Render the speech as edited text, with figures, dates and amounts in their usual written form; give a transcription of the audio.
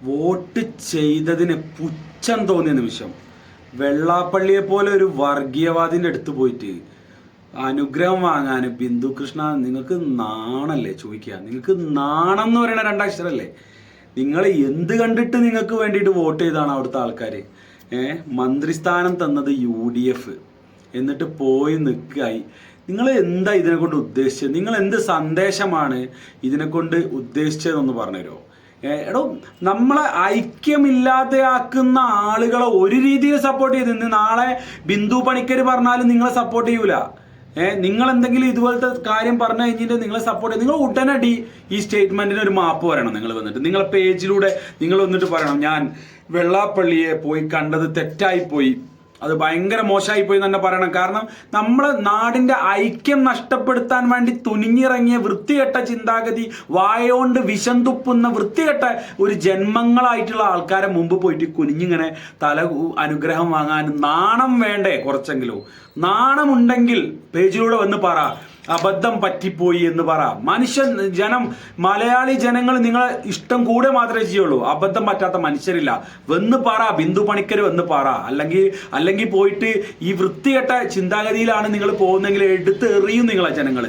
Vote ചെയ്തതിന് പുച്ഛം തോന്നിയ നിമിഷം വെള്ളാപ്പള്ളിയെ പോലെ ഒരു വർഗീയവാദിന്റെ അടുത്ത് പോയിട്ട് അനുഗ്രഹം വാങ്ങാൻ ബിന്ദു കൃഷ്ണ നിങ്ങൾക്ക് നാണല്ലേ ചോദിക്കുക? നിങ്ങൾക്ക് നാണം എന്ന് പറയുന്ന രണ്ടക്ഷരല്ലേ? നിങ്ങൾ എന്ത് കണ്ടിട്ട് നിങ്ങൾക്ക് വേണ്ടിയിട്ട് വോട്ട് ചെയ്താണ് അവിടുത്തെ ആൾക്കാർ? മന്ത്രിസ്ഥാനം തന്നത് UDF, എന്നിട്ട് പോയി നിൽക്കായി. നിങ്ങൾ എന്താ ഇതിനെ കൊണ്ട് ഉദ്ദേശിച്ചത്? നിങ്ങൾ എന്ത് സന്ദേശമാണ് ഇതിനെ കൊണ്ട് ഉദ്ദേശിച്ചതെന്നൊന്ന് പറഞ്ഞുതരുമോ? എടോ, നമ്മളെ ഐക്യമില്ലാതെയാക്കുന്ന ആളുകളെ ഒരു രീതിയിൽ സപ്പോർട്ട് ചെയ്ത് ഇന്ന് നാളെ ബിന്ദു പണിക്കർ പറഞ്ഞാലും നിങ്ങളെ സപ്പോർട്ട് ചെയ്യൂല. നിങ്ങൾ എന്തെങ്കിലും ഇതുപോലത്തെ കാര്യം പറഞ്ഞു കഴിഞ്ഞിട്ട് നിങ്ങളെ സപ്പോർട്ട് ചെയ്യും. നിങ്ങൾ ഉടനടി ഈ സ്റ്റേറ്റ്മെന്റിന് ഒരു മാപ്പ് പറയണം. നിങ്ങൾ വന്നിട്ട് നിങ്ങളെ പേജിലൂടെ നിങ്ങൾ വന്നിട്ട് പറയണം, ഞാൻ വെള്ളാപ്പള്ളിയെ പോയി കണ്ടത് തെറ്റായിപ്പോയി, അത് ഭയങ്കര മോശമായിപ്പോയി തന്നെ പറയണം. കാരണം നമ്മളെ നാടിന്റെ ഐക്യം നഷ്ടപ്പെടുത്താൻ വേണ്ടി തുനിഞ്ഞിറങ്ങിയ വൃത്തികെട്ട ചിന്താഗതി, വായോണ്ട് വിഷം തുപ്പുന്ന വൃത്തികെട്ട ഒരു ജന്മങ്ങളായിട്ടുള്ള ആൾക്കാരെ മുമ്പ് പോയിട്ട് കുനിഞ്ഞിങ്ങനെ അനുഗ്രഹം വാങ്ങാൻ നാണം വേണ്ടേ? കുറച്ചെങ്കിലും നാണമുണ്ടെങ്കിൽ പേജിലൂടെ വന്ന് പറ, അബദ്ധം പറ്റിപ്പോയി എന്ന് പറ. മലയാളി ജനങ്ങൾ നിങ്ങളെ ഇഷ്ടം കൂടെ മാത്രമേ ചെയ്യുള്ളൂ. അബദ്ധം പറ്റാത്ത മനുഷ്യരില്ല. വന്ന് പറ, ബിന്ദു പണിക്കർ വന്ന് പറ. അല്ലെങ്കിൽ പോയിട്ട് ഈ വൃത്തികെട്ട ചിന്താഗതിയിലാണ് നിങ്ങൾ പോകുന്നെങ്കിൽ എടുത്ത് എറിയും നിങ്ങളെ ജനങ്ങൾ.